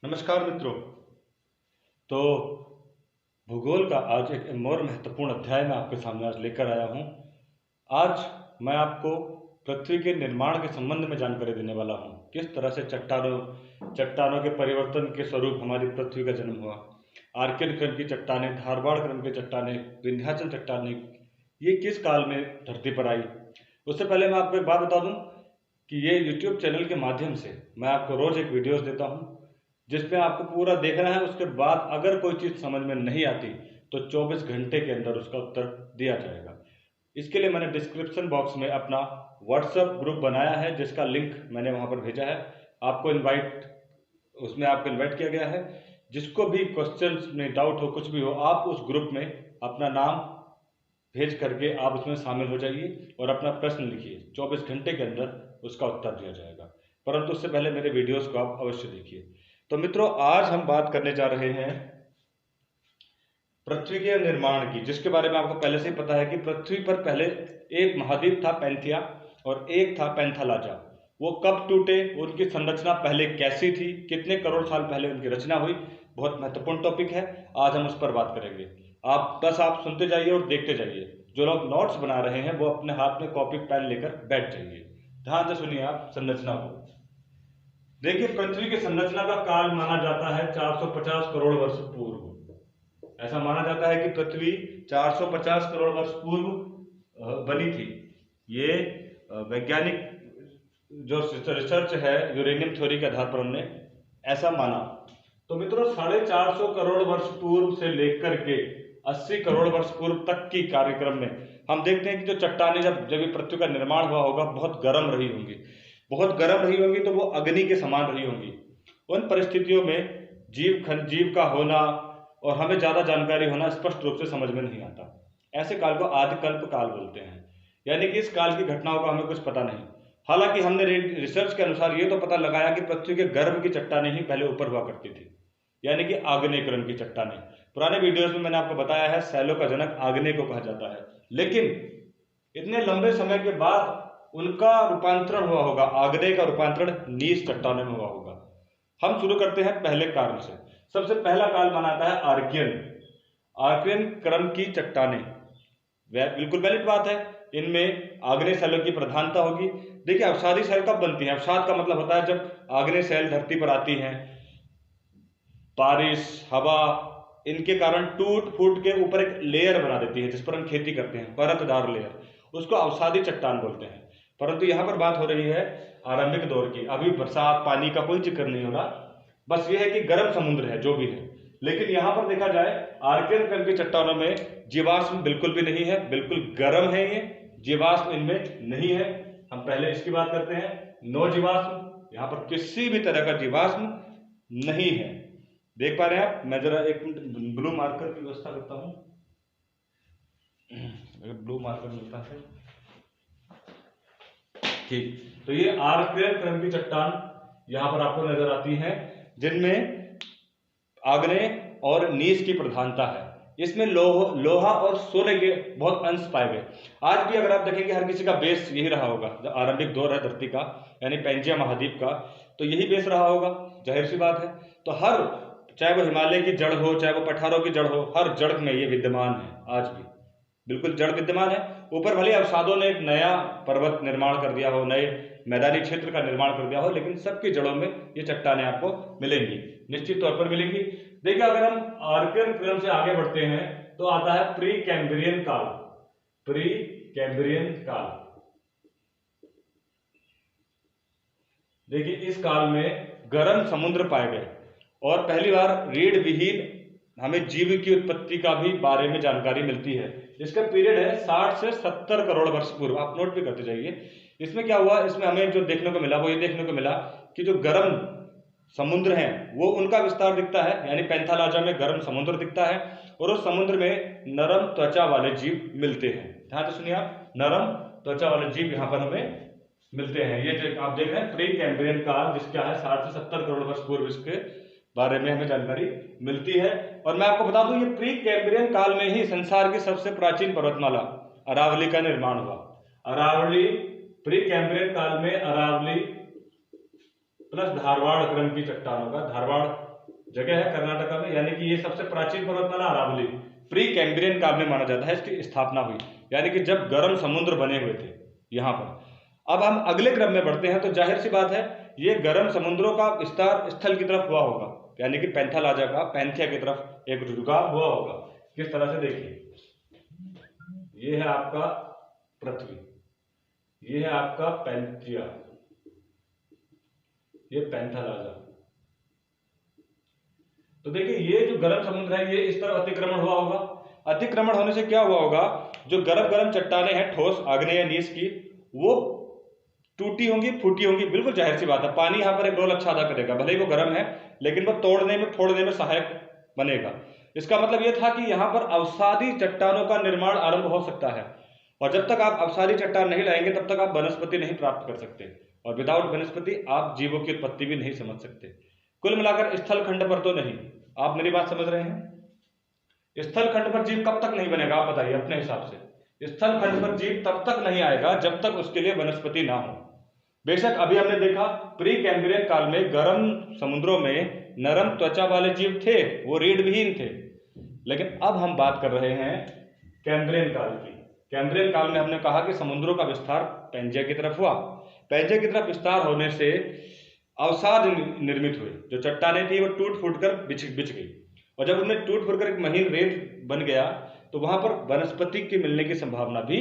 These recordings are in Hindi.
नमस्कार मित्रों। तो भूगोल का आज एक और महत्वपूर्ण अध्याय मैं आपके सामने आज लेकर आया हूं। आज मैं आपको पृथ्वी के निर्माण के संबंध में जानकारी देने वाला हूं। किस तरह से चट्टानों के परिवर्तन के स्वरूप हमारी पृथ्वी का जन्म हुआ। आर्कियन क्रम की चट्टानें, धारवाड़ क्रम की चट्टानें, विंध्याचल चट्टानें, ये किस काल में धरती पर आई। उससे पहले मैं आपको एक बात बता दूं कि ये यूट्यूब चैनल के माध्यम से मैं आपको रोज एक वीडियोस देता हूं, जिसमें आपको पूरा देखना है। उसके बाद अगर कोई चीज़ समझ में नहीं आती तो 24 घंटे के अंदर उसका उत्तर दिया जाएगा। इसके लिए मैंने डिस्क्रिप्शन बॉक्स में अपना व्हाट्सएप ग्रुप बनाया है, जिसका लिंक मैंने वहां पर भेजा है। आपको उसमें आपको इन्वाइट किया गया है। जिसको भी क्वेश्चंस में डाउट हो, कुछ भी हो, आप उस ग्रुप में अपना नाम भेज करके आप उसमें शामिल हो जाइए और अपना प्रश्न लिखिए। 24 घंटे के अंदर उसका उत्तर दिया जाएगा। परंतु उससे पहले मेरे वीडियोस को आप अवश्य देखिए। तो मित्रों, आज हम बात करने जा रहे हैं पृथ्वी के निर्माण की, जिसके बारे में आपको पहले से ही पता है कि पृथ्वी पर पहले एक महाद्वीप था पैंथिया और एक था पैंथालाजा। वो कब टूटे, उनकी संरचना पहले कैसी थी, कितने करोड़ साल पहले उनकी रचना हुई, बहुत महत्वपूर्ण टॉपिक है। आज हम उस पर बात करेंगे। आप सुनते जाइए और देखते जाइए। जो लोग नोट्स बना रहे हैं वो अपने हाथ में कॉपी पेन लेकर बैठ जाइए। ध्यान से सुनिए आप संरचना को। देखिए, पृथ्वी की संरचना का काल माना जाता है 450 करोड़ वर्ष पूर्व। ऐसा माना जाता है कि पृथ्वी 450 करोड़ वर्ष पूर्व बनी थी। ये वैज्ञानिक जो रिसर्च है यूरेनियम थ्योरी के आधार पर हमने ऐसा माना। तो मित्रों, 450 करोड़ वर्ष पूर्व से लेकर के 80 करोड़ वर्ष पूर्व तक की कार्यक्रम में हम देखते हैं कि जो चट्टानें जब पृथ्वी का निर्माण हुआ होगा, बहुत गर्म रही होंगी। बहुत गर्म रही होंगी तो वो अग्नि के समान रही होंगी। उन परिस्थितियों में जीव का होना और हमें ज्यादा जानकारी होना स्पष्ट रूप से समझ में नहीं आता। ऐसे काल को आदिकल्प काल बोलते हैं, यानी कि इस काल की घटनाओं का हमें कुछ पता नहीं। हालांकि हमने रिसर्च के अनुसार ये तो पता लगाया कि पृथ्वी के गर्भ की चट्टानें ही पहले ऊपर हुआ करती थी, यानी कि आग्नेय क्रम की चट्टानें। पुराने वीडियोस में मैंने आपको बताया है सैलों का जनक आग्नेय को कहा जाता है। लेकिन इतने लंबे समय के बाद उनका रूपांतरण हुआ होगा, आग्नेय का रूपांतरण नीच चट्टानों में हुआ होगा। हम शुरू करते हैं पहले काल से। सबसे पहला काल माना जाता है आर्कियन क्रम की चट्टानें। बिल्कुल वैलिड बात है, इनमें आग्नेय शैलों की प्रधानता होगी। देखिए, अवसादी शैल कब बनती है? अवसाद का मतलब होता है जब आग्नेय शैल धरती पर आती हैं, बारिश, हवा, इनके कारण टूट फूट के ऊपर एक लेयर बना देती है, जिस पर हम खेती करते हैं, परतदार लेयर, उसको अवसादी चट्टान बोलते हैं। परंतु यहां पर बात हो रही है आरंभिक दौर की। अभी बरसात पानी का कोई जिक्र नहीं हो रहा, बस ये है कि गर्म समुद्र है जो भी है। लेकिन यहां पर देखा जाए आर्कियन क्रम की चट्टानों में जीवाश्म बिल्कुल भी नहीं है, बिल्कुल गर्म है ये, जीवाश्म इनमें नहीं है। हम पहले इसकी बात करते हैं। नो जीवाश्म, यहां पर किसी भी तरह का जीवाश्म नहीं है। देख पा रहे हैं आप? मैं जरा एक मिनट ब्लू मार्कर की व्यवस्था करता हूं, ब्लू मार्कर मिलता है। ठीक, तो ये आर्कियन क्रम की चट्टान यहां पर आपको नजर आती है, जिनमें आग्नेय और नीच की प्रधानता है। इसमें लोहा और सोने के बहुत अंश पाए गए। आज भी अगर आप देखेंगे हर किसी का बेस यही रहा होगा। जो आरंभिक दौर है धरती का, यानी पैंजिया महाद्वीप का, तो यही बेस रहा होगा, जाहिर सी बात है। तो हर, चाहे वो हिमालय की जड़ हो, चाहे वो पठारों की जड़ हो, हर जड़ में ये विद्यमान है। आज भी बिल्कुल जड़ विद्यमान है। ऊपर भले अवसादों ने एक नया पर्वत निर्माण कर दिया हो, नए मैदानी क्षेत्र का निर्माण कर दिया हो, लेकिन सबकी जड़ों में ये चट्टानें आपको मिलेंगी, निश्चित तौर पर मिलेंगी। देखिए, अगर हम आर्कियन क्रम से आगे बढ़ते हैं तो आता है प्री कैम्ब्रियन काल। प्री कैम्ब्रियन काल, देखिए इस काल में गर्म समुद्र पाए गए और पहली बार रीढ़ विहीन हमें जीव की उत्पत्ति का भी बारे में जानकारी मिलती है। इसका पीरियड है 60 से 70 करोड़ वर्ष पूर्व। आप नोट भी करते जाइए। इसमें क्या हुआ, इसमें हमें जो देखने को मिला वो ये देखने को मिला कि जो गर्म समुद्र हैं वो उनका विस्तार दिखता है, यानी पैंथालाजा में गर्म समुद्र दिखता है और उस समुद्र में नरम त्वचा वाले जीव मिलते हैं। ध्यान से सुनिए आप, नरम त्वचा वाले जीव यहाँ पर हमें मिलते हैं। ये जो आप देख रहे हैं प्री कैम्ब्रियन काल, जिसका है 60 से 70 करोड़ वर्ष पूर्व, इसके बारे में हमें जानकारी मिलती है। और मैं आपको बता दूं, ये प्री कैम्ब्रियन काल में ही संसार की सबसे प्राचीन पर्वतमाला अरावली का निर्माण हुआ। अरावली, प्री कैम्ब्रियन काल में अरावली प्लस धारवाड़ क्रम की चट्टानों का, धारवाड़ जगह है कर्नाटका में, यानी कि ये सबसे प्राचीन पर्वतमाला अरावली प्री कैम्ब्रियन काल में माना जाता है इसकी स्थापना हुई, यानी कि जब गर्म समुद्र बने हुए थे यहाँ पर। अब हम अगले क्रम में बढ़ते हैं, तो जाहिर सी बात है ये गर्म समुद्रों का विस्तार स्थल की तरफ हुआ होगा, यानी कि पैंथालाजा का पैंथिया की तरफ एक झुकाव हुआ होगा। किस तरह से देखिए, ये है आपका पृथ्वी, ये है आपका पैंथिया, ये पैंथालाजा। तो देखिए ये जो गर्म समुद्र है ये इस तरफ अतिक्रमण हुआ होगा। अतिक्रमण होने से क्या हुआ होगा, जो गर्म गर्म चट्टाने हैं ठोस आग्नेय की, वो टूटी होंगी, फूटी होंगी। बिल्कुल जाहिर सी बात है, पानी यहाँ पर एक रोल अच्छा अदा करेगा, भले ही वो गर्म है लेकिन वो तोड़ने में फोड़ने में सहायक बनेगा। इसका मतलब ये था कि यहाँ पर अवसादी चट्टानों का निर्माण आरंभ हो सकता है, और जब तक आप अवसादी चट्टान नहीं लाएंगे तब तक आप वनस्पति नहीं प्राप्त कर सकते, और विदाउट वनस्पति आप जीवों की उत्पत्ति भी नहीं समझ सकते। कुल मिलाकर स्थल खंड पर तो नहीं, आप मेरी बात समझ रहे हैं? स्थल खंड पर जीव कब तक नहीं बनेगा आप बताइए अपने हिसाब से? स्थल खंड पर जीव तब तक नहीं आएगा जब तक उसके लिए वनस्पति ना हो। बेशक अभी हमने देखा प्री कैम्ब्रियन काल में गर्म समुद्रों में नरम त्वचा वाले जीव थे, वो रीढ़ विहीन थे, लेकिन अब हम बात कर रहे हैं कैम्ब्रियन काल की। कैम्ब्रियन काल में हमने कहा कि समुद्रों का विस्तार पैंजिया की तरफ हुआ। पैंजिया की तरफ विस्तार होने से अवसाद निर्मित हुए, जो चट्टानें थी वो टूट फूट कर बिछ गई, और जब उनमें टूट फूट कर एक महीन रेत बन गया तो वहां पर वनस्पति के मिलने की संभावना भी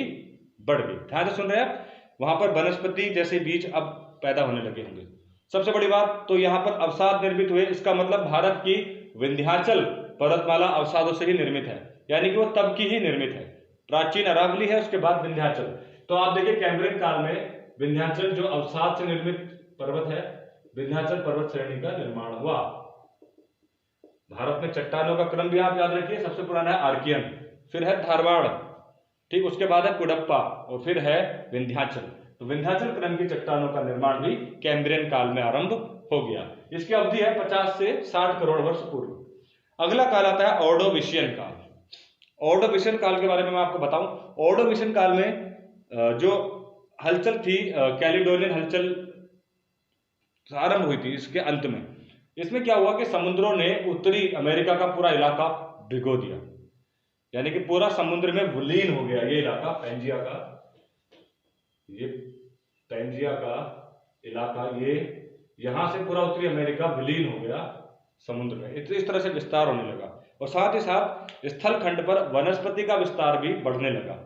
बढ़ गई। ध्यान से सुन रहे हैं आप? वहां पर वनस्पति जैसे बीज अब पैदा होने लगे होंगे। सबसे बड़ी बात तो यहाँ पर अवसाद निर्मित हुए, इसका मतलब भारत की विंध्याचल पर्वतमाला अवसादों से ही निर्मित है, यानी कि वो तब की ही निर्मित है। प्राचीन अरावली है, उसके बाद विंध्याचल। तो आप देखिए कैम्ब्रियन काल में विंध्याचल जो अवसाद से निर्मित पर्वत है, विंध्याचल पर्वत श्रेणी का निर्माण हुआ। भारत में चट्टानों का क्रम भी आप याद रखिए, सबसे पुराना है आर्कियन, फिर है धारवाड़, ठीक, उसके बाद है कुडप्पा, और फिर है विंध्याचल। तो विंध्याचल क्रम की चट्टानों का निर्माण भी कैम्ब्रियन काल में आरंभ हो गया। इसकी अवधि है 50 से 60 करोड़ वर्ष पूर्व। अगला काल आता है ऑर्डोविशियन काल। ऑर्डोविशियन काल के बारे में मैं आपको बताऊं, ऑर्डोविशियन काल में जो हलचल थी, कैलिडोनियन हलचल आरंभ हुई थी इसके अंत में। इसमें क्या हुआ कि समुद्रों ने उत्तरी अमेरिका का पूरा इलाका भिगो दिया, यानी कि पूरा समुद्र में विलीन हो गया ये इलाका, पैंजिया का, ये पैंजिया का इलाका, ये यहां से पूरा उत्तरी अमेरिका विलीन हो गया समुद्र में। इस तरह से विस्तार होने लगा, और साथ ही साथ स्थल खंड पर वनस्पति का विस्तार भी बढ़ने लगा,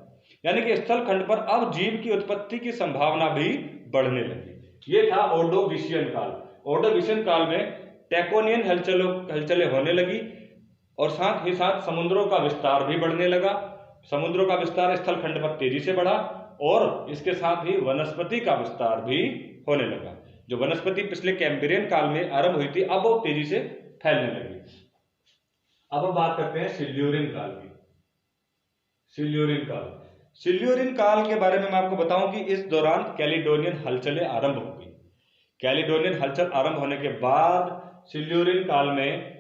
यानी कि स्थल खंड पर अब जीव की उत्पत्ति की संभावना भी बढ़ने लगी। ये था ऑर्डोविशियन काल। ऑर्डोविशियन काल में टेकोनियन हलचलें होने लगी, और साथ ही साथ समुद्रों का विस्तार भी बढ़ने लगा। समुद्रों का विस्तार स्थल खंड पर तेजी से बढ़ा, और इसके साथ ही वनस्पति का विस्तार भी होने लगा। जो वनस्पति पिछले कैम्ब्रियन काल में आरंभ हुई थी, अब वो तेजी से फैलने लगी। अब हम बात करते हैं सिल्यूरिन काल की। सिल्यूरिन काल, सिल्यूरिन काल के बारे में मैं आपको बताऊं कि इस दौरान कैलिडोनियन हलचलें आरंभ हो गई। कैलिडोनियन हलचल आरंभ होने के बाद सिल्यूरिन काल में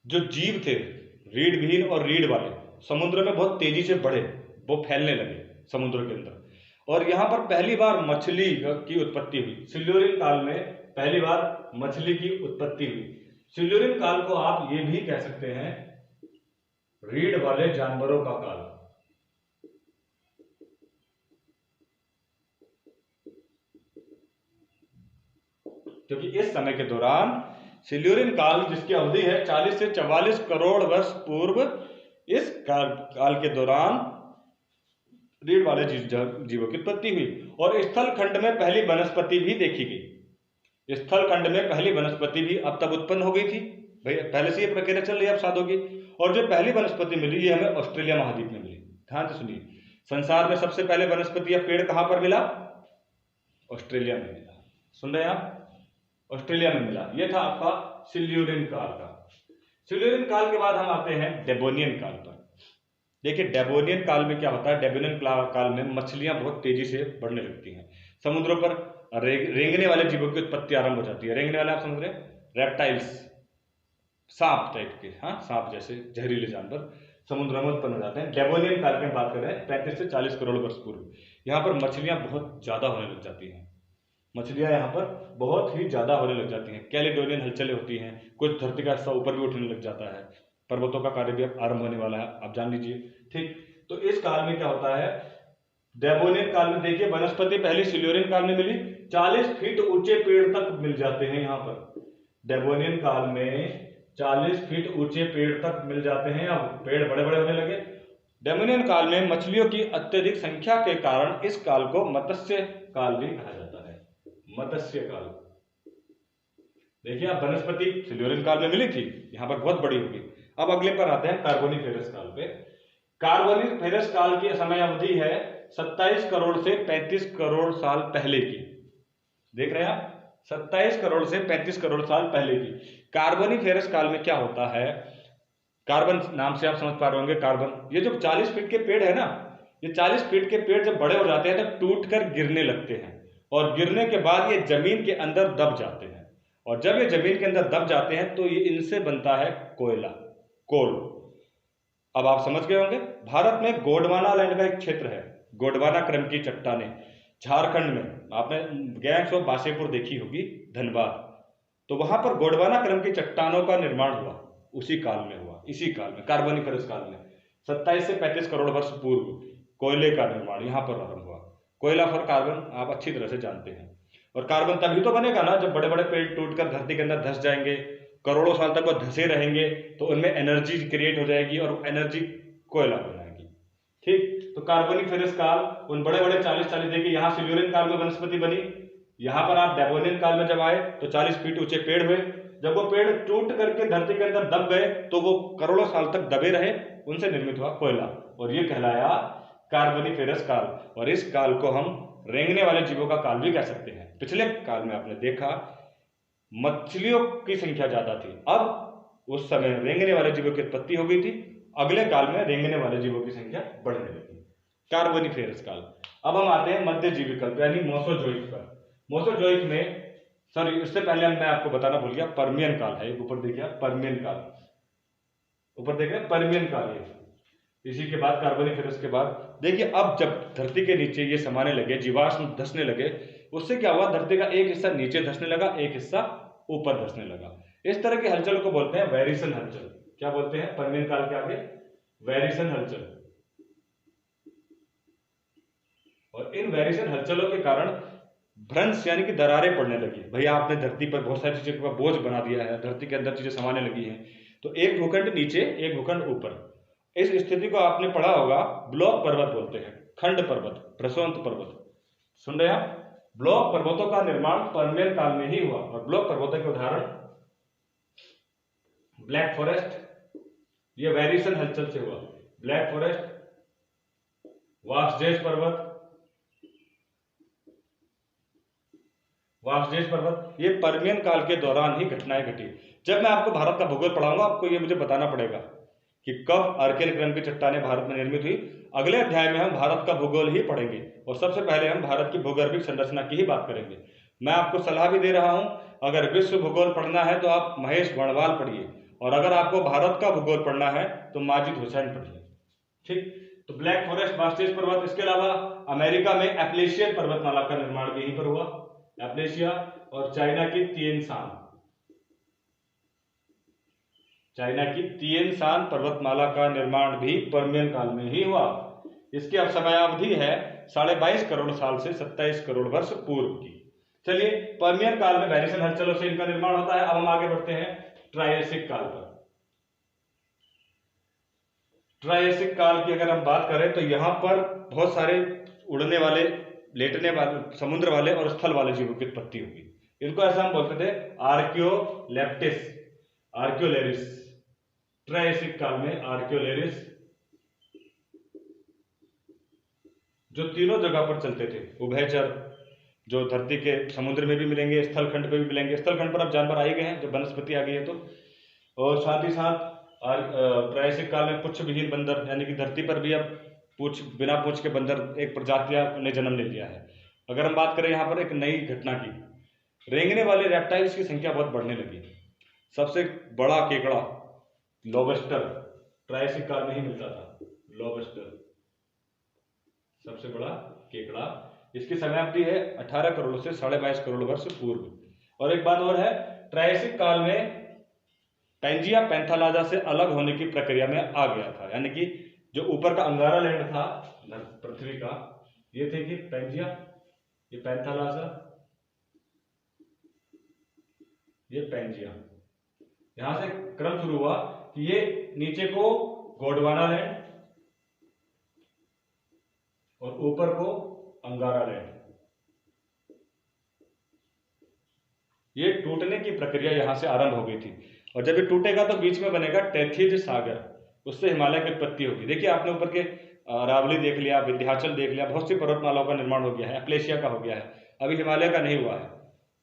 जो जीव थे रीढ़ विहीन और रीढ़ वाले, समुद्र में बहुत तेजी से बढ़े, वो फैलने लगे समुद्र के अंदर, और यहां पर पहली बार मछली की उत्पत्ति हुई। सिल्यूरिन काल में पहली बार मछली की उत्पत्ति हुई। सिल्यूरिन काल को आप ये भी कह सकते हैं रीढ़ वाले जानवरों का काल। क्योंकि इस समय के दौरान सिल्यूरिन काल, जिसकी अवधि है 40 से 44 करोड़ वर्ष पूर्व, इस काल के दौरान रीढ़ वाले जीवों की उत्पत्ति हुई, और स्थल खंड में पहली वनस्पति भी देखी गई। स्थल खंड में पहली वनस्पति भी अब तक उत्पन्न हो गई थी, भाई पहले से ये प्रक्रिया चल रही है, अब शायद होगी। और जो पहली वनस्पति मिली ये हमें ऑस्ट्रेलिया महाद्वीप में मिली। ध्यान से सुनिए, संसार में सबसे पहले वनस्पति या पेड़ कहां पर मिला? ऑस्ट्रेलिया में मिला। सुन रहे हैं आप? ऑस्ट्रेलिया में मिला। यह था आपका सिल्यूरिन काल का। सिल्यूरिन काल के बाद हम आते हैं डेवोनियन काल पर। देखिए डेवोनियन काल में क्या होता है, डेवोनियन काल में मछलियां बहुत तेजी से बढ़ने लगती हैं, समुद्रों पर रेंगने वाले जीवों की उत्पत्ति आरंभ हो जाती है। रेंगने वाले आप समझ रहे हैं, रेप्टाइल्स, सांप टाइप के, हाँ सांप जैसे जहरीले जानवर समुद्र में उत्पन्न हो जाते हैं। डेवोनियन काल की बात कर रहे हैं 35 से 40 करोड़ वर्ष पूर्व। यहाँ पर मछलियां बहुत ज्यादा होने लग जाती हैं। मछलियां यहाँ पर बहुत ही ज्यादा होने लग जाती हैं। कैलिडोनियन हलचलें होती हैं, कुछ धरती का हिस्सा ऊपर भी उठने लग जाता है, पर्वतों का कार्य भी अब आरंभ होने वाला है, आप जान लीजिए। ठीक, तो इस काल में क्या होता है, डेवोनियन काल में देखिए वनस्पति पहले सिल्यूरियन काल में मिली, 40 फीट ऊंचे पेड़ तक मिल जाते हैं यहाँ पर। डेवोनियन काल में 40 फीट ऊंचे पेड़ तक मिल जाते हैं, अब पेड़ बड़े बड़े होने लगे। डेवोनियन काल में मछलियों की अत्यधिक संख्या के कारण इस काल को मत्स्य काल भी कहा जाता है, मत्स्य काल। देखिए आप वनस्पति सिल्यूरियन काल में मिली थी, यहां पर बहुत बड़ी होगी। अब अगले पर आते हैं कार्बोनिफेरस काल पे। कार्बोनिफेरस काल की समय अवधि है 27 करोड़ से 35 करोड़ साल पहले की। देख रहे हैं आप, 27 करोड़ से 35 करोड़ साल पहले की। कार्बोनिफेरस काल में क्या होता है, कार्बन नाम से आप समझ पा रहे होंगे, कार्बन, ये जो 40 फीट के पेड़ है ना, ये 40 फीट के पेड़ जब बड़े हो जाते हैं तो टूट कर गिरने लगते हैं, और गिरने के बाद ये जमीन के अंदर दब जाते हैं, और जब ये जमीन के अंदर दब जाते हैं तो ये इनसे बनता है कोयला, कोल। अब आप समझ गए होंगे, भारत में गोंडवाना लैंड का एक क्षेत्र है, गोंडवाना क्रम की चट्टानें, झारखंड में आपने गैंग्स ऑफ वासेपुर देखी होगी, धनबाद, तो वहां पर गोंडवाना क्रम की चट्टानों का निर्माण हुआ, उसी काल में हुआ, इसी काल में, कार्बोनिफेरस काल में, 27 से 35 करोड़ वर्ष पूर्व कोयले का निर्माण यहां पर आरंभ हुआ। कोयला फॉर कार्बन आप अच्छी तरह से जानते हैं, और कार्बन तभी तो बनेगा ना जब बड़े बड़े पेड़ टूटकर धरती के अंदर धंस जाएंगे, करोड़ों साल तक वो धंसे रहेंगे, तो उनमें एनर्जी क्रिएट हो जाएगी और एनर्जी कोयला हो जाएगी। ठीक, तो कार्बोनिफेरस काल उन बड़े बड़े 40 देखिए, यहाँ सिल्यूरियन काल में वनस्पति बनी, यहाँ पर आप डेवोनियन काल में जब आए तो 40 फीट ऊंचे पेड़ हुए, जब वो पेड़ टूट करके धरती के अंदर दब गए तो वो करोड़ों साल तक दबे रहे, उनसे निर्मित हुआ कोयला, और ये कहलाया कार्बोनिफेरस काल। और इस काल को हम रेंगने वाले जीवों का काल भी कह सकते हैं। पिछले काल में आपने देखा मछलियों की संख्या ज्यादा थी, अब उस समय रेंगने वाले जीवों की उत्पत्ति हो गई थी, अगले काल में रेंगने वाले जीवों की संख्या बढ़ने लगी, कार्बोनिफेरस काल। अब हम आते हैं मध्यजीवी काल यानी मोसोजोइक पर। मोसोजोइक में, सॉरी इससे पहले मैं आपको बताना भूल गया, पर्मियन काल है, ऊपर देखिए पर्मियन काल, ऊपर देख रहे हैं पर्मियन काल है, इसी के बाद कार्बोनिफेरस के बाद देखिए, अब जब धरती के नीचे ये समाने लगे, जीवाश्म धंसने लगे, उससे क्या हुआ, धरती का एक हिस्सा नीचे धंसने लगा, एक हिस्सा ऊपर धंसने लगा। इस तरह की हलचल को बोलते हैं वेरिसन हलचल। क्या बोलते हैं पर्मियन काल के आगे, वेरिसन हलचल। और इन वेरिसन हलचलों के कारण भ्रंश यानी कि दरारें पड़ने लगी। भैया आपने धरती पर बहुत सारी चीजों का बोझ बना दिया है, धरती के अंदर चीजें समाने लगी हैं, तो एक भूखंड नीचे एक भूखंड ऊपर, इस स्थिति को आपने पढ़ा होगा, ब्लॉक पर्वत बोलते हैं, खंड पर्वत, प्रशांत पर्वत। सुन रहे हैं, ब्लॉक पर्वतों का निर्माण पर्मियन काल में ही हुआ, और ब्लॉक पर्वतों के उदाहरण ब्लैक फॉरेस्ट, ये वेरिसन हलचल से हुआ, ब्लैक फॉरेस्ट, वासजेस पर्वत, वासजेस पर्वत, ये पर्मियन काल के दौरान ही घटनाएं घटी। जब मैं आपको भारत का भूगोल पढ़ाऊंगा, आपको ये मुझे बताना पड़ेगा कि कब आर्कियन क्रम की चट्टानें भारत में निर्मित हुई। अगले अध्याय में हम भारत का भूगोल ही पढ़ेंगे, और सबसे पहले हम भारत की भूगर्भिक संरचना की ही बात करेंगे। मैं आपको सलाह भी दे रहा हूं, अगर विश्व भूगोल पढ़ना है तो आप महेश बणवाल पढ़िए, और अगर आपको भारत का भूगोल पढ़ना है तो माजिद हुसैन पढ़िए। ठीक, तो ब्लैक फॉरेस्ट, वासजेस पर्वत, इसके अलावा अमेरिका में एप्लेशियन पर्वतमाला का निर्माण भी यहीं पर हुआ, एप्लेशिया, और चाइना की तिएन शान, चाइना की तिएन शान पर्वतमाला का निर्माण भी पर्मियन काल में ही हुआ। इसकी अब समयावधि है 22.5 करोड़ साल से 27 करोड़ वर्ष पूर्व की। चलिए, पर्मियन काल में वेरिसन हलचलों से इनका निर्माण होता है। अब हम आगे बढ़ते हैं ट्रायसिक काल पर। ट्रायसिक काल की अगर हम बात करें तो यहां पर बहुत सारे उड़ने वाले, लेटने वाले, समुद्र वाले और स्थल वाले जीवों की उत्पत्ति होगी। इनको ऐसा हम बोलते थे आर्कियोलेप्टिस, आर्कियोलेरिस। ट्रायसिक काल में आर्कियोलेरिस, जो तीनों जगह पर चलते थे, उभयचर, जो धरती के समुद्र में भी मिलेंगे, स्थल खंड पे भी मिलेंगे। स्थल खंड पर अब जानवर आ ही गए हैं जब वनस्पति आ गई है तो, और साथ ही साथ ट्रायसिक काल में पुच्छ विहीन बंदर, यानी कि धरती पर भी अब पूछ, बिना पूछ के बंदर एक प्रजातियां ने जन्म ले लिया है। अगर हम बात करें यहाँ पर एक नई घटना की, रेंगने वाले रेप्टाइल्स की संख्या बहुत बढ़ने लगी। सबसे बड़ा केकड़ा लॉबस्टर ट्रायसिक काल में ही मिलता था, लॉबस्टर सबसे बड़ा केकड़ा। इसकी समयावधि है 18 करोड़ से 22.5 करोड़ वर्ष पूर्व। और एक बात और है, ट्रायसिक काल में पैंजिया पैंथालाजा से अलग होने की प्रक्रिया में आ गया था, यानी कि जो ऊपर का अंगारा लैंड था पृथ्वी का, ये थे कि पैंजिया, ये पैंथालाजा, ये पैंजिया। यहां से क्रम शुरू हुआ कि ये नीचे को गोंडवाना लैंड और ऊपर को अंगारा लैंड, ये टूटने की प्रक्रिया यहां से आरंभ हो गई थी। और जब ये टूटेगा तो बीच में बनेगा टेथिज सागर, उससे हिमालय की उत्पत्ति होगी। देखिए आपने ऊपर के अरावली देख लिया, विंध्याचल देख लिया, बहुत सी पर्वतमालाओं का निर्माण हो गया है, एप्लेशिया का हो गया है, अभी हिमालय का नहीं हुआ है,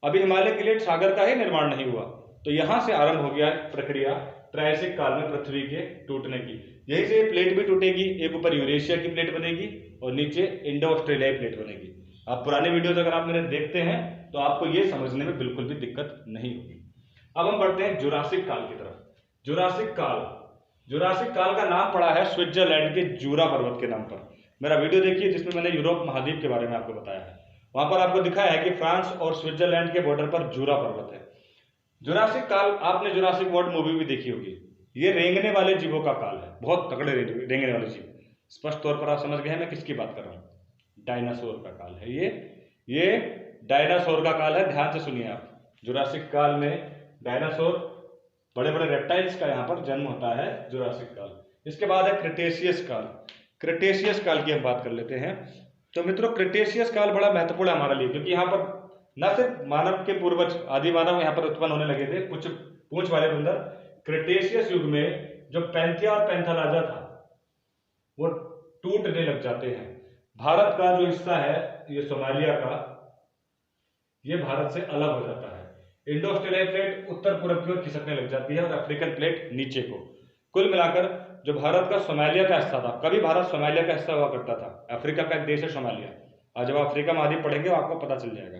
अभी हिमालय के लिए सागर का ही निर्माण नहीं हुआ। तो यहां से आरंभ हो गया प्रक्रिया ट्रायसिक काल में पृथ्वी के टूटने की। यहीं से प्लेट भी टूटेगी, एक ऊपर यूरेशिया की प्लेट बनेगी और नीचे इंडो ऑस्ट्रेलियाई प्लेट बनेगी। आप पुराने वीडियोज अगर आप मेरे देखते हैं तो आपको ये समझने में बिल्कुल भी दिक्कत नहीं होगी। अब हम बढ़ते हैं जुरासिक काल की तरफ। जुरासिक काल का नाम पड़ा है स्विट्जरलैंड के जूरा पर्वत के नाम पर। मेरा वीडियो देखिए जिसमें मैंने यूरोप महाद्वीप के बारे में आपको बताया है। वहां पर आपको दिखाया है कि फ्रांस और स्विट्जरलैंड के बॉर्डर पर जूरा पर्वत है। जुरासिक काल, आपने जुरासिक वर्ल्ड मूवी भी देखी होगी। ये रेंगने वाले जीवों का काल है, बहुत तगड़े रेंगने वाले जीव। स्पष्ट तौर पर आप समझ गए हैं मैं किसकी बात कर रहा हूं, डायनासोर का काल है ये डायनासोर का काल है। ध्यान से सुनिए आप, जुरासिक काल में डायनासोर, बड़े बड़े रेप्टाइल्स का यहाँ पर जन्म होता है, जुरासिक काल। इसके बाद है क्रिटेशियस काल। क्रिटेशियस काल की हम बात कर लेते हैं। तो मित्रों, क्रिटेशियस काल बड़ा महत्वपूर्ण है हमारे लिए, क्योंकि यहाँ पर न सिर्फ मानव के पूर्वज आदि मानव यहाँ पर उत्पन्न होने लगे थे, कुछ पूंछ वाले बंदर। क्रिटेशियस युग में जो पैंथिया और पैंथालाजा था वो टूटने लग जाते हैं। भारत का जो हिस्सा है, ये सोमालिया का, ये भारत से अलग हो जाता है। इंडो ऑस्ट्रेलियाई प्लेट उत्तर पूर्व की ओर खिसकने लग जाती है और अफ्रीकन प्लेट नीचे को। कुल मिलाकर जो भारत का सोमालिया का हिस्सा था, कभी भारत सोमालिया का हिस्सा हुआ करता था, अफ्रीका का एक देश है सोमालिया। आज जब अफ्रीका महाद्वीप पढ़ेंगे आपको पता चल जाएगा,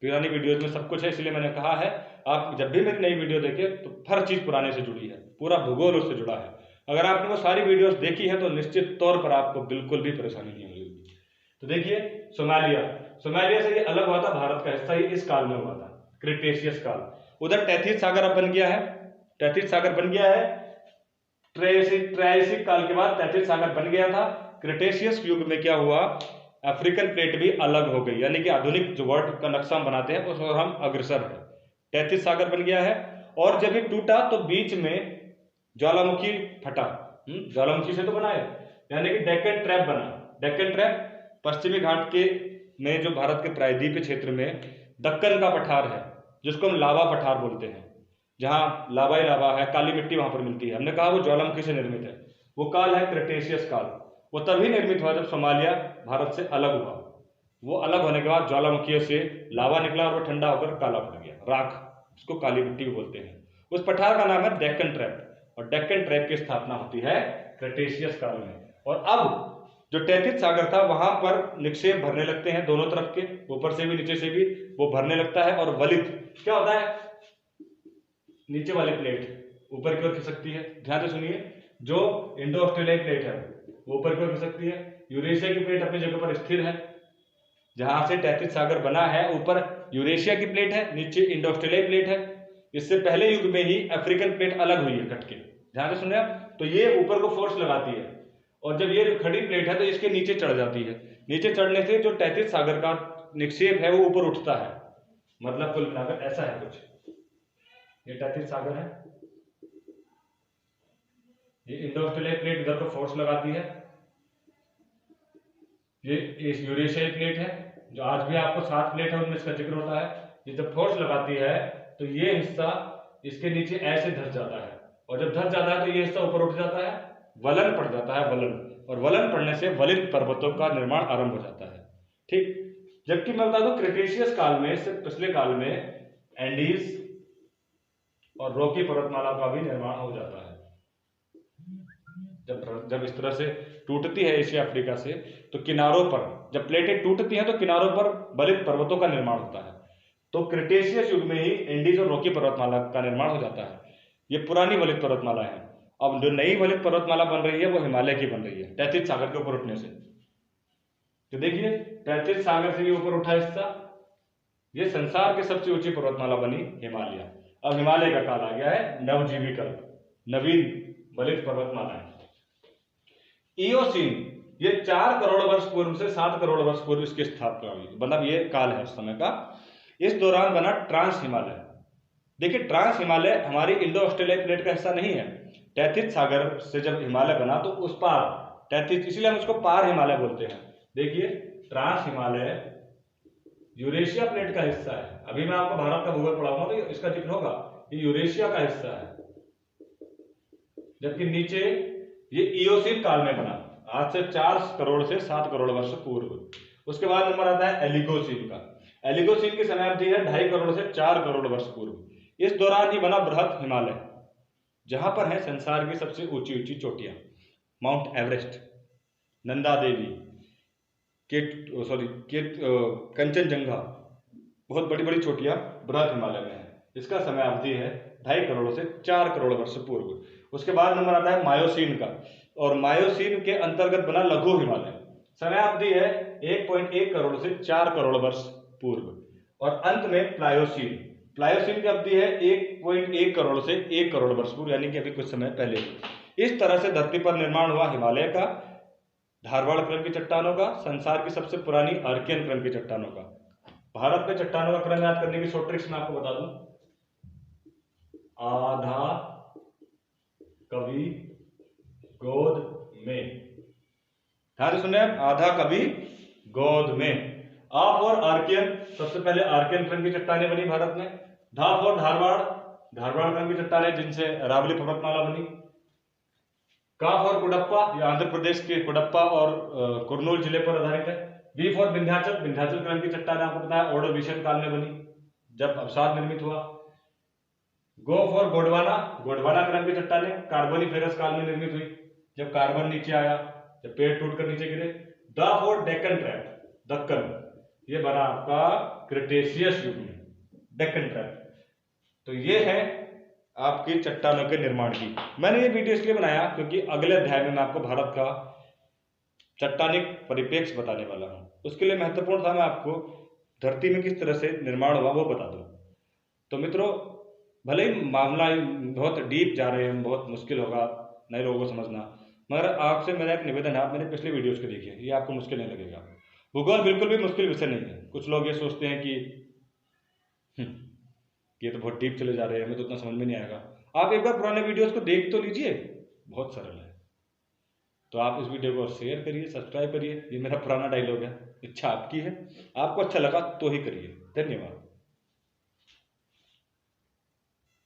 पुरानी वीडियोज में सब कुछ है, इसलिए मैंने कहा है आप जब भी मेरी नई वीडियो देखें तो हर चीज पुराने से जुड़ी है, पूरा भूगोल उससे जुड़ा है। अगर आपने वो सारी वीडियोस देखी है तो निश्चित तौर पर आपको बिल्कुल भी परेशानी नहीं होगी। तो देखिए, सोमालिया से ये अलग हुआ था, भारत का हिस्सा ही इस काल में हुआ था, क्रिटेशियस काल। उधर टेथिस सागर अब बन गया है, टेथिस सागर बन गया है। ट्रायसिक काल के बाद टेथिस सागर बन गया था। क्रिटेशियस युग में क्या हुआ, अफ्रीकन प्लेट भी अलग हो गई, यानी कि आधुनिक जो वर्ल्ड का नक्शा हम बनाते हैं उस और हम अग्रसर हैं। टेथिस सागर बन गया है और जब ये टूटा तो बीच में ज्वालामुखी फटा। ज्वालामुखी से तो बना है, यानी कि डेक्कन ट्रैप बना। डेक्कन ट्रैप पश्चिमी घाट के में जो भारत के प्रायद्वीपीय क्षेत्र में दक्कन का पठार है, जिसको हम लावा पठार बोलते हैं, जहां लावा ही लावा है, काली मिट्टी वहां पर मिलती है। हमने कहा वो ज्वालामुखी से निर्मित है। वो काल है क्रिटेशियस काल। वो तभी निर्मित हुआ जब सोमालिया भारत से अलग हुआ। वो अलग होने के बाद ज्वालामुखियों से लावा निकला और वो ठंडा होकर काला पड़ गया, राख, उसको काली मिट्टी भी बोलते हैं। उस पठार का नाम है डेक्कन ट्रैप, और डेक्कन ट्रैप की स्थापना होती है क्रिटेशियस काल में। और अब जो टेथिस सागर था वहां पर निक्षेप भरने लगते हैं दोनों तरफ के, ऊपर से भी नीचे से भी वो भरने लगता है। और वलित क्या होता है, नीचे वाली प्लेट ऊपर की ओर खिसकती है। ध्यान से सुनिए, जो इंडो ऑस्ट्रेलियाई प्लेट है वो ऊपर की ओर खिसकती है। यूरेशिया की प्लेट अपनी जगह पर स्थिर है, जहां से टेथिस सागर बना है ऊपर यूरेशिया की प्लेट है, नीचे इंडो ऑस्ट्रेलियाई प्लेट है। इससे पहले युग में ही अफ्रीकन प्लेट अलग हुई है कट के। ध्यान से सुनिए, तो ये ऊपर को फोर्स लगाती है और जब ये खड़ी प्लेट है तो इसके नीचे चढ़ जाती है। नीचे चढ़ने से जो टेथिस सागर का निक्षेप है वो ऊपर उठता है। मतलब कुल मिलाकर ऐसा है कुछ, ये टेथिस सागर है, ये इंडो ऑस्ट्रेलियाई प्लेट इधर को फोर्स लगाती है, ये यूरेशियाई प्लेट है जो आज भी आपको 7 प्लेट है उनमें इसका जिक्र होता है। ये जब फोर्स लगाती है तो ये हिस्सा इसके नीचे ऐसे धस जाता है, और जब धस जाता है तो ये हिस्सा ऊपर उठ जाता है, वलन पड़ जाता है, वलन, और वलन पड़ने से वलित पर्वतों का निर्माण आरंभ हो जाता है। ठीक, जबकि मैं बता दूं क्रिटेशियस काल में, इससे पिछले काल में एंडीज और रॉकी पर्वतमाला का भी निर्माण हो जाता है। जब इस तरह से टूटती है एशिया अफ्रीका से, तो किनारों पर जब प्लेटें टूटती हैं तो किनारों पर वलित पर्वतों का निर्माण होता है। तो क्रिटेशियस युग में ही एंडीज और रॉकी पर्वतमाला का निर्माण हो जाता है। ये पुरानी वलित पर्वतमाला है। अब जो नई वलित पर्वतमाला बन रही है वो हिमालय की बन रही है टेथिस सागर के ऊपर उठने से। तो देखिए 35 सागर से भी ऊपर उठा हिस्सा, ये संसार की सबसे ऊंची पर्वतमाला बनी हिमालय। अब हिमालय का काल आ गया है नवजीवी कल्प, नवीन बलित पर्वतमालाएं। इयोसीन, ये 4 करोड़ वर्ष पूर्व से 7 करोड़ वर्ष पूर्व इसकी स्थापना हुई, मतलब ये काल है उस समय का। इस दौरान बना ट्रांस हिमालय। देखिए ट्रांस हिमालय हमारी इंडो ऑस्ट्रेलिया प्लेट का हिस्सा नहीं है। 33 सागर से जब हिमालय बना तो उस पार 33, इसलिए हम उसको पार हिमालय बोलते हैं। देखिए ट्रांस हिमालय यूरेशिया प्लेट का हिस्सा है। अभी मैं आपको भारत का भूगोल पढ़ाऊंगा तो इसका जिक्र होगा, ये यूरेशिया का हिस्सा है, जबकि नीचे ये इयोसीन काल में बना, आज से 4 करोड़ से 7 करोड़ वर्ष पूर्व। उसके बाद नंबर आता है एलिगोसीन का। एलिगोसीन की समयावधि है 2.5 करोड़ से 4 करोड़ वर्ष पूर्व। इस दौरान ही बना बृहद हिमालय, जहां पर है संसार की सबसे ऊंची ऊंची चोटियां, माउंट एवरेस्ट, नंदा देवी, कंचनजंगा, बहुत बड़ी बड़ी चोटियां बृहद हिमालय में है। इसका समय अवधि है 2.5 करोड़ से 4 करोड़ वर्ष पूर्व। उसके बाद नंबर आता है मायोसीन का, और मायोसीन के अंतर्गत बना लघु हिमालय, समय अवधि है 1.1 करोड़ से 4 करोड़ वर्ष पूर्व। और अंत में प्लायोसीन, प्लायोसीन की अवधि है 1.1 करोड़ से 1 करोड़ वर्ष पूर्व, यानी कि अभी कुछ समय पहले। इस तरह से धरती पर निर्माण हुआ हिमालय का, धारवाड़ क्रम की चट्टानों का, संसार की सबसे पुरानी आर्कियन क्रम की चट्टानों का। भारत में चट्टानों का क्रम याद करने की शॉर्ट ट्रिक्स मैं आपको बता दूं। आधा कवि गोद में, ध्यान से सुनिए, आधा कवि गोद में। आप और आर्कियन, सबसे पहले आर्कियन क्रम की चट्टानें बनी भारत में। धाप और धारवाड़, धारवाड़ क्रम की चट्टानें जिनसे अरावली पर्वतमाला बनी। काफ और कुडप्पा, ये आंध्र प्रदेश के कुडप्पा और कुर्नूल जिले पर आधारित है। वी फॉर विंध्याचल, विंध्याचल क्रम की चट्टानें आपको पता है ऑर्डोविशियन काल में बनी, जब अवसाद निर्मित हुआ। गो फॉर गोंडवाना, गोंडवाना क्रम की चट्टानें कार्बोनिफेरस काल में निर्मित हुई, जब कार्बन नीचे आया, जब पेड़ टूटकर नीचे गिरे। The for Deccan trap, Deccan, ये बना आपका क्रिटेशियस युग में, डेक्कन ट्रैप। तो ये है आपकी चट्टानों के निर्माण की। मैंने ये वीडियो इसलिए बनाया क्योंकि अगले अध्याय में मैं आपको भारत का चट्टानिक परिप्रेक्ष्य बताने वाला हूं। उसके लिए महत्वपूर्ण था मैं आपको धरती में किस तरह से निर्माण हुआ वो बता दूं। तो मित्रों, भले ही मामला बहुत डीप जा रहे हैं, बहुत मुश्किल होगा नए लोगों को समझना, मगर आपसे मेरा एक निवेदन है, आप मेरे पिछले वीडियोस को देखिए, ये आपको मुश्किल नहीं लगेगा। भूगोल बिल्कुल भी मुश्किल विषय नहीं है। कुछ लोग ये सोचते हैं कि ये तो बहुत डीप चले जा रहे हैं, हमें तो उतना समझ में नहीं आएगा। आप एक बार पुराने वीडियोस को देख तो लीजिए, बहुत सरल है। तो आप इस वीडियो को शेयर करिए, सब्सक्राइब करिए, ये मेरा पुराना डायलॉग है, इच्छा आपकी है। आपको अच्छा लगा तो ही करिए। धन्यवाद।